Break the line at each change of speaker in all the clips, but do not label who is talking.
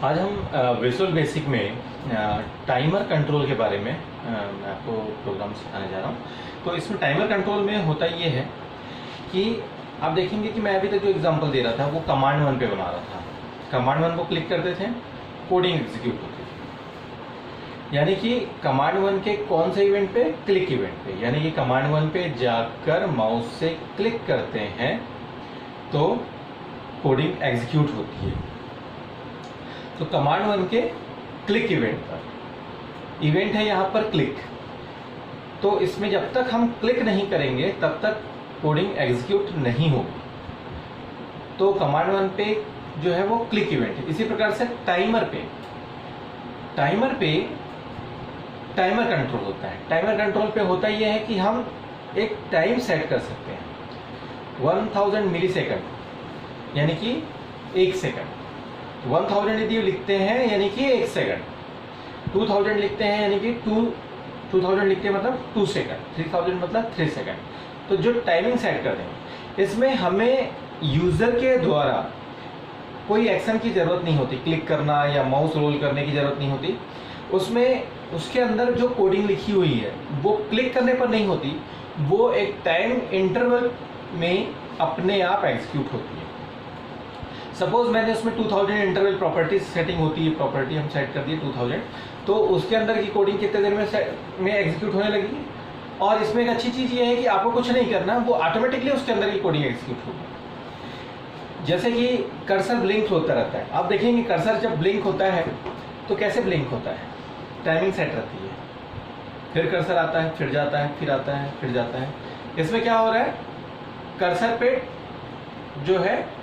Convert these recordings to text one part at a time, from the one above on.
आज हम visual basic में टाइमर कंट्रोल के बारे में मैं आपको प्रोग्राम सिखाने जा रहा हूँ। तो इसमें टाइमर कंट्रोल में होता ये है कि आप देखेंगे कि मैं अभी तक जो एग्जांपल दे रहा था वो कमांड 1 पे बना रहा था। कमांड 1 को क्लिक करते थे, कोडिंग एग्जीक्यूट होती थी। यानी कि कमांड 1 के कौन से इवेंट पे? क्लिक इवेंट पे। यानी कि कमांड 1 पे जाकर माउस से क्लिक करते हैं तो कोडिंग एग्जीक्यूट होती है। तो कमांड 1 के क्लिक इवेंट पर, इवेंट है यहाँ पर क्लिक, तो इसमें जब तक हम क्लिक नहीं करेंगे तब तक कोडिंग एग्जीक्यूट नहीं होगी। तो कमांड 1 पे जो है वो क्लिक इवेंट है। इसी प्रकार से टाइमर पे टाइमर कंट्रोल होता है। टाइमर कंट्रोल पे होता यह है कि हम एक टाइम सेट कर सकते हैं 1000 मिली सेकंड, यानी कि 1 सेकंड। 1000 यदि लिखते हैं यानी कि 1 सेकंड, 2000 लिखते हैं यानी कि 2000 लिखते हैं मतलब 2 सेकंड, 3000 मतलब 3 सेकंड। तो जो टाइमिंग सेट कर देंगे, इसमें हमें यूजर के द्वारा कोई एक्शन की जरूरत नहीं होती, क्लिक करना या माउस रोल करने की जरूरत नहीं होती। उसमें उसके अंदर जो कोडिंग लिखी हुई है वो क्लिक करने पर नहीं होती, वो एक टाइम इंटरवल में अपने आप एग्जीक्यूट होती है। सपोज मैंने उसमें 2000 इंटरवल प्रॉपर्टीज सेटिंग होती है, प्रॉपर्टी हम सेट कर दिए 2000, तो उसके अंदर की कोडिंग कितने देर में एग्जीक्यूट होने लगेगी। और इसमें एक अच्छी चीज ये है कि आपको कुछ नहीं करना, वो ऑटोमेटिकली उसके अंदर की कोडिंग एग्जीक्यूट होगी। जैसे कि कर्सर ब्लिंक होता रहता है, आप देखेंगे कर्सर जब ब्लिंक होता है तो कैसे ब्लिंक होता है, टाइमिंग सेट रहती है, फिर कर्सर आता है, फिर जाता है, फिर आता है, फिर जाता है। इसमें क्या हो रहा है, कर्सर पे जो है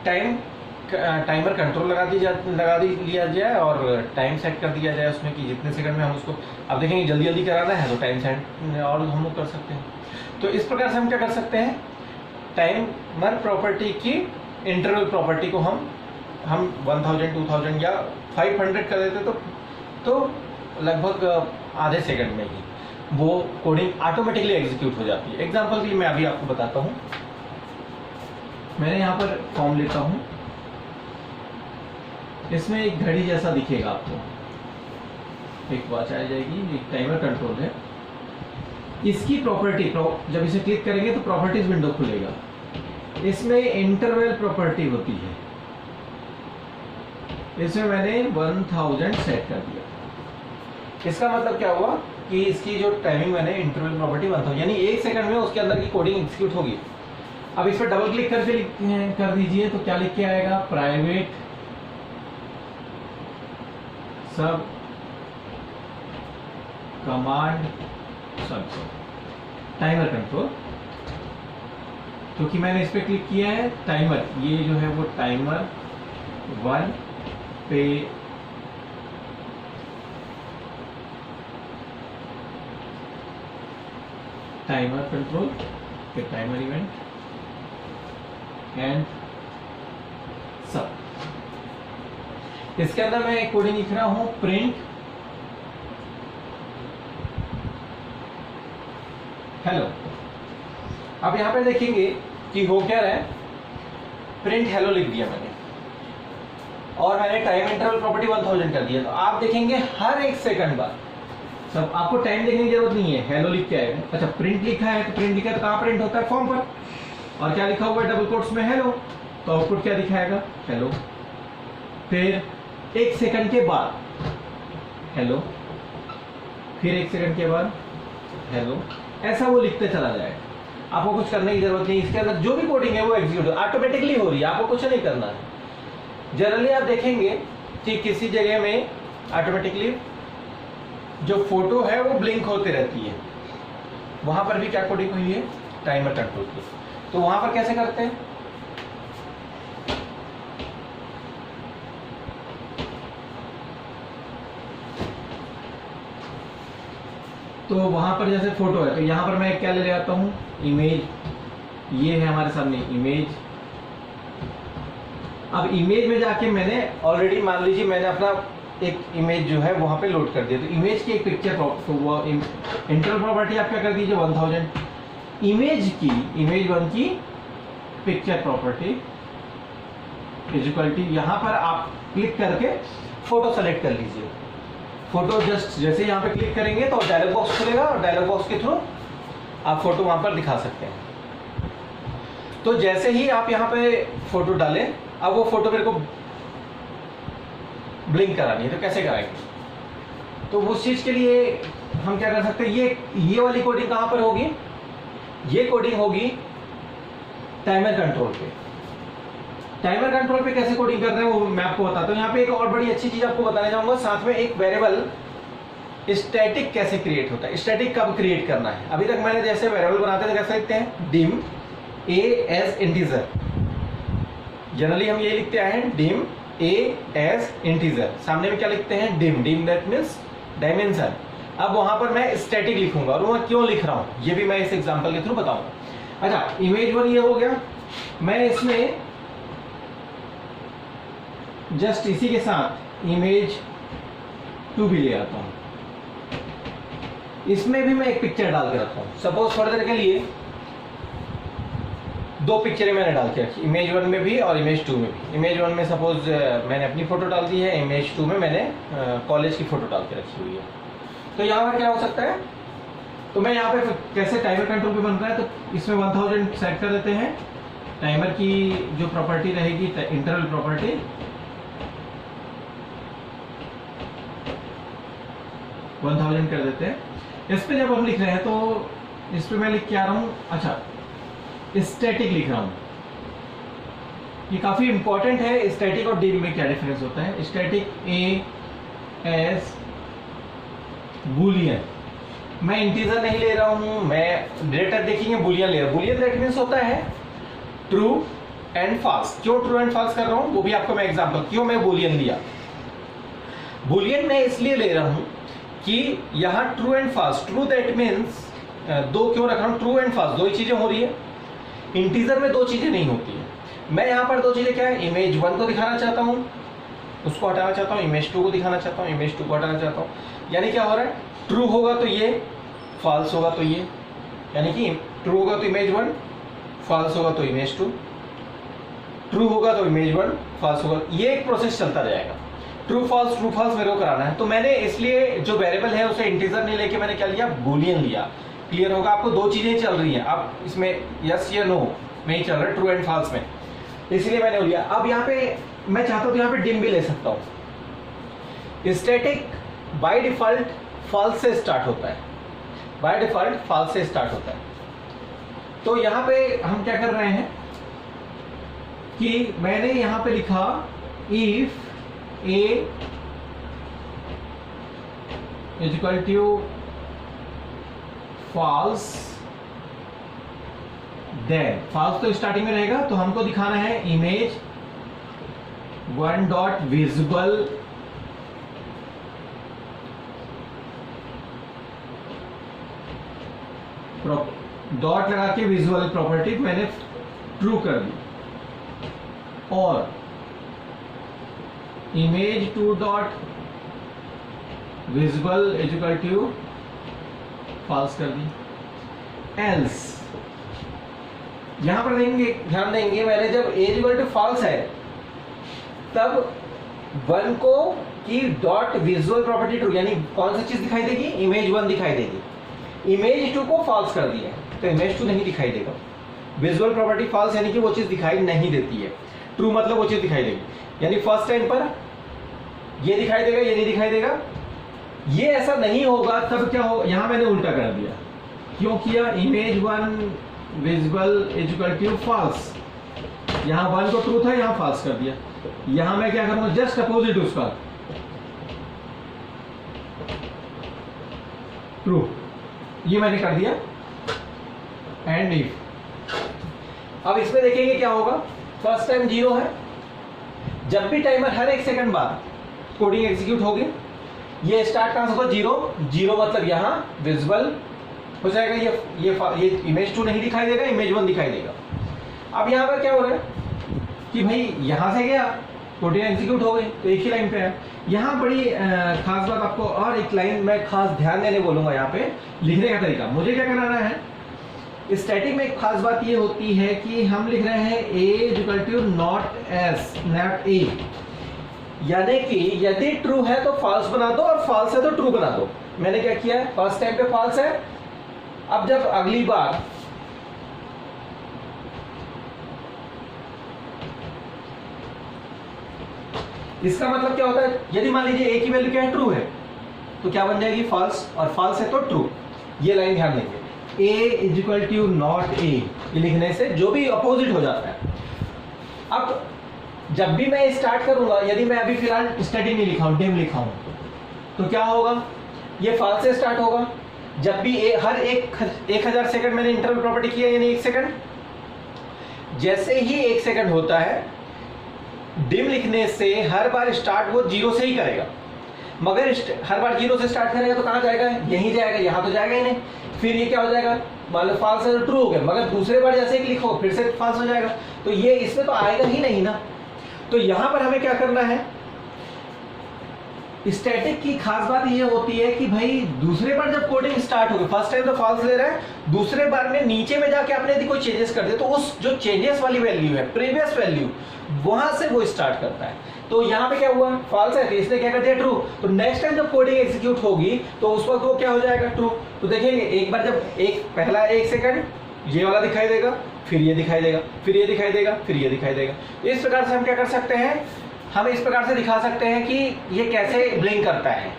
टाइमर कंट्रोल लगा लिया जाए और टाइम सेट कर दिया जाए उसमें कि जितने सेकंड में हम उसको, आप देखेंगे जल्दी जल्दी कराना है तो टाइम सेट और हम लोग कर सकते हैं। तो इस प्रकार से हम क्या कर सकते हैं, टाइमर प्रॉपर्टी की इंटरवल प्रॉपर्टी को हम 1000, 2000 या 500 कर देते तो लगभग आधे सेकंड में ही वो कोडिंग ऑटोमेटिकली एग्जीक्यूट हो जाती है। एग्जाम्पल के लिए मैं अभी आपको बताता हूँ। मैंने यहाँ पर फॉर्म लेता हूँ, इसमें एक घड़ी जैसा दिखेगा आपको, एक वॉच आ जाएगी, एक टाइमर कंट्रोल है। इसकी प्रॉपर्टी जब इसे क्लिक करेंगे तो प्रॉपर्टीज विंडो खुलेगा, इसमें इंटरवल प्रॉपर्टी होती है, इसमें मैंने 1000 सेट कर दिया। इसका मतलब क्या हुआ कि इसकी जो टाइमिंग मैंने इंटरवल प्रॉपर्टी 1000 यानी 1 सेकंड में उसके अंदर की कोडिंग एग्जीक्यूट होगी। अब इस पर डबल क्लिक करके कर दीजिए तो क्या लिख के आएगा, प्राइवेट सब कमांड सब टाइमर कंट्रोल। क्योंकि मैंने इस पर क्लिक किया है, टाइमर ये जो है वो टाइमर 1 पे टाइमर कंट्रोल, फिर टाइमर इवेंट एंड सब। इसके अंदर मैं एक कोडिंग लिख रहा हूं, प्रिंट हेलो। अब यहां पे देखेंगे कि हो क्या रहा है, प्रिंट हेलो लिख दिया मैंने और मैंने टाइम इंटरवल प्रॉपर्टी 1000 कर दिया। तो आप देखेंगे हर 1 सेकंड बाद, सब आपको टाइम देखने की जरूरत नहीं है, हेलो लिख के आएगा। अच्छा, प्रिंट लिखा है तो प्रिंट लिखा है तो कहां प्रिंट होता है, फॉर्म पर, और क्या लिखा हुआ है डबल कोट्स में, हेलो, तो आउटपुट क्या दिखाएगा, हेलो। फिर 1 सेकंड के बाद हेलो, फिर 1 सेकंड के बाद हेलो, ऐसा वो लिखते चला जाएगा। आपको कुछ करने की जरूरत नहीं, इसके अंदर जो भी कोडिंग है वो एग्जीक्यूट ऑटोमेटिकली हो रही है, आपको कुछ नहीं करना है। जनरली आप देखेंगे कि किसी जगह में ऑटोमेटिकली जो फोटो है वो ब्लिंक होती रहती है, वहां पर भी क्या कोडिंग हुई है, टाइमर कंट्रोल की। तो वहां पर कैसे करते हैं, तो वहां पर जैसे फोटो है तो यहां पर मैं क्या ले आता हूं, इमेज, ये है हमारे सामने इमेज। अब इमेज में जाके मैंने ऑलरेडी, मान लीजिए मैंने अपना एक इमेज जो है वहां पे लोड कर दिया, तो इमेज की एक पिक्चर, तो वो इंटरवल प्रॉपर्टी आप क्या कर दीजिए 1000, इमेज 1 की picture property is equal to, यहाँ पर आप क्लिक करके फोटो सेलेक्ट कर लीजिए। फोटो जस्ट जैसे यहाँ पे क्लिक करेंगे तो डायलॉग बॉक्स खुलेगा और डायलॉग बॉक्स के थ्रू आप फोटो वहां पर दिखा सकते हैं। तो जैसे ही आप यहाँ पे फोटो डालें, अब वो फोटो मेरे को ब्लिंक करानी है, तो कैसे कराएंगे? तो उस चीज के लिए हम क्या कर सकते हैं, ये वाली कोडिंग कहां पर होगी? ये कोडिंग होगी टाइमर कंट्रोल पे। टाइमर कंट्रोल पे कैसे कोडिंग कर रहे हैं वो मैं आपको बताता हूं। यहाँ पे एक और बड़ी अच्छी चीज आपको बताने जाऊंगा, साथ में एक वेरिएबल स्टैटिक कैसे क्रिएट होता है, स्टैटिक कब क्रिएट करना है। अभी तक मैंने जैसे वेरिएबल बनाते थे कैसे लिखते हैं, dim a as integer, generally हम ये लिखते आए हैं डिम ए एज इंटीजर, सामने में क्या लिखते हैं, dim, dim that means dimension. अब वहां पर मैं स्टैटिक लिखूंगा और मैं क्यों लिख रहा हूं ये भी मैं इस एग्जांपल के थ्रू बताऊंगा। अच्छा, इमेज 1 ये हो गया, मैं इसमें जस्ट इसी के साथ इमेज 2 भी ले आता हूं, इसमें भी मैं एक पिक्चर डाल के रखता हूं। सपोज थोड़ी देर के लिए 2 पिक्चरें मैंने डाल के रखी, इमेज 1 में भी और इमेज 2 में भी। इमेज 1 में सपोज मैंने अपनी फोटो डाल दी है, इमेज 2 में मैंने कॉलेज की फोटो डाल के रखी हुई है। तो यहाँ पर क्या हो सकता है, तो मैं यहाँ पे कैसे टाइमर कंट्रोल पे बन रहा है, तो इसमें 1000 सेट कर देते हैं। टाइमर की जो प्रॉपर्टी रहेगी इंटरवल प्रॉपर्टी, कर देते हैं। इस पे जब हम लिख रहे हैं तो इस पे मैं लिख के आ रहा हूं, अच्छा स्टैटिक लिख रहा हूं। ये काफी इंपॉर्टेंट है, स्टैटिक और डिम में क्या डिफरेंस होता है। स्टैटिक ए एस बूलियन, मैं इंटीजर नहीं ले रहा हूं, मैं डायरेक्ट देखेंगे बूलियन ले रहा हूं। बूलियन दैट मींस होता है ट्रू एंड फॉल्स। क्यों ट्रू एंड फॉल्स कर रहा हूं वो भी आपको मैं एग्जांपल, क्यों मैं बूलियन लिया। बूलियन मैं इसलिए ले रहा हूं कि यहां true and false, true that means 2 क्यों रख रहा हूं, ट्रू एंड फॉल्स 2 ही चीजें हो रही है। इंटीजर में 2 चीजें नहीं होती है। मैं यहाँ पर 2 चीजें क्या है, इमेज 1 को दिखाना चाहता हूँ, उसको हटाना चाहता हूँ, इमेज 2 को दिखाना चाहता हूँ, इमेज 2 को हटाना चाहता हूँ। यानी क्या हो रहा है, ट्रू होगा तो ये, फॉल्स होगा तो ये, यानी कि ट्रू होगा तो इमेज 1, फॉल्स होगा तो इमेज 2, ट्रू होगा तो इमेज 1, फॉल्स होगा, ये एक प्रोसेस चलता जाएगा। ट्रू फॉल्स मेरे को कराना है, तो मैंने इसलिए जो वेरिएबल है उसे इंटीजर नहीं लेके मैंने क्या लिया, बूलियन लिया। क्लियर होगा आपको, 2 चीजें चल रही हैं, अब इसमें यस या नो में ही चल रहा है, ट्रू एंड फॉल्स में, इसलिए मैंने लिया। अब यहाँ पे मैं चाहता हूँ तो यहाँ पे डिम भी ले सकता हूँ। स्टैटिक बाय डिफॉल्ट फॉल्स से स्टार्ट होता है, बाय डिफॉल्ट फॉल्स से स्टार्ट होता है। तो यहाँ पे हम क्या कर रहे हैं कि मैंने यहाँ पे लिखा if A is equal to false, then false तो स्टार्टिंग में रहेगा, तो हमको दिखाना है इमेज 1 डॉट विजिबल डॉट लगा के विजुअल प्रॉपर्टी मैंने ट्रू कर दी, और image 2 dot visible is equal to false कर दी। एल्स यहां पर देंगे, ध्यान देंगे, मैंने जब ए इक्वल टू फॉल्स है तब 1 को की डॉट विजुअल प्रॉपर्टी ट्रू, यानी कौन सी चीज दिखाई देगी, इमेज 1 दिखाई देगी। इमेज 2 को फॉल्स कर दिया तो इमेज 2 नहीं दिखाई देगा। विजुअल प्रॉपर्टी फॉल्स यानी कि वो चीज दिखाई नहीं देती है, ट्रू मतलब वो चीज दिखाई देगी। यानी फर्स्ट टाइम पर ये दिखाई देगा, ये नहीं दिखाई देगा। ये ऐसा नहीं होगा तब क्या होगा, यहां मैंने उल्टा कर दिया। क्यों किया, image 1 visible is equal to false, यहां 1 को ट्रू था, यहां फॉल्स कर दिया। यहां मैं क्या करूंगा, जस्ट अपोजिट उसका, ट्रू, ये मैंने कर दिया। एंड इफ, अब इसमें देखेंगे क्या होगा, फर्स्ट टाइम 0 है, जब भी टाइमर हर 1 सेकंड बाद कोडिंग एग्जीक्यूट होगी, ये स्टार्ट कहां से होगा, 0 मतलब यहां विजुअल हो जाएगा, ये इमेज 2 नहीं दिखाई देगा, इमेज 1 दिखाई देगा। अब यहां पर क्या हो रहा है कि भाई यहां से गया, कोडिंग एग्जीक्यूट हो गई, तो एक ही लाइन पे है। यहां बड़ी खास बात आपको, और एक लाइन मैं खास ध्यान देने बोलूंगा यहाँ पे लिखने का तरीका। मुझे क्या कराना है, स्टैटिक में एक खास बात ये होती है कि हम लिख रहे हैं A equal to not S, not A. यानी कि यदि ट्रू है तो फॉल्स बना दो और फॉल्स है तो ट्रू बना दो। मैंने क्या किया है, फर्स्ट टाइम पे फॉल्स है, अब जब अगली बार इसका मतलब क्या होता है, यदि मान लीजिए ए की वैल्यू क्या है, ट्रू है, तो क्या बन जाएगी फॉल्स, और फॉल्स है तो ट्रू। ये लाइन ध्यान देंगे, A is equal to not A, ये लिखने से जो भी अपोजिट हो जाता है। अब जब भी मैं स्टार्ट करूंगा, यदि मैं अभी फिलहाल स्टडी नहीं लिखा हूं, डिम लिखा हूं, तो क्या होगा, ये फॉल्स से स्टार्ट होगा। जब भी हर 1000 सेकंड मैंने इंटरवल प्रॉपर्टी किया, यानी 1 सेकंड, जैसे ही 1 सेकंड होता है, डिम लिखने से हर बार स्टार्ट वो 0 से ही करेगा। मगर हर बार 0 से स्टार्ट करेगा तो कहां जाएगा, यहीं जाएगा, यहां तो जाएगा ही नहीं। फिर ये क्या हो जाएगा, मान लो फॉल्स है तो ट्रू हो गया, मगर दूसरे बार जैसे ही लिखो फिर से फॉल्स हो जाएगा, तो ये इसमें तो आएगा ही नहीं ना। तो यहां पर हमें क्या करना है, स्टैटिक की खास बात ये होती है कि भाई दूसरे बार जब कोडिंग स्टार्ट होगी, फर्स्ट टाइम तो फॉल्स ले रहा है, दूसरे बार में नीचे में जाके आपने यदि कोई चेंजेस कर दिया तो उस जो चेंजेस वाली वैल्यू है, प्रीवियस वैल्यू, वहां से वो स्टार्ट करता है। तो यहाँ पे क्या हुआ, फॉल्स है, तो इसने क्या कर दिया, ट्रू। तो नेक्स्ट टाइम जब कोडिंग एग्जीक्यूट होगी तो उस वक्त वो क्या हो जाएगा, ट्रू। तो देखेंगे एक बार जब पहला 1 सेकंड ये वाला दिखाई देगा, फिर ये दिखाई देगा, फिर ये दिखाई देगा, फिर ये दिखाई देगा। इस प्रकार से हम क्या कर सकते हैं, हम इस प्रकार से दिखा सकते हैं कि ये कैसे ब्लिंक करता है।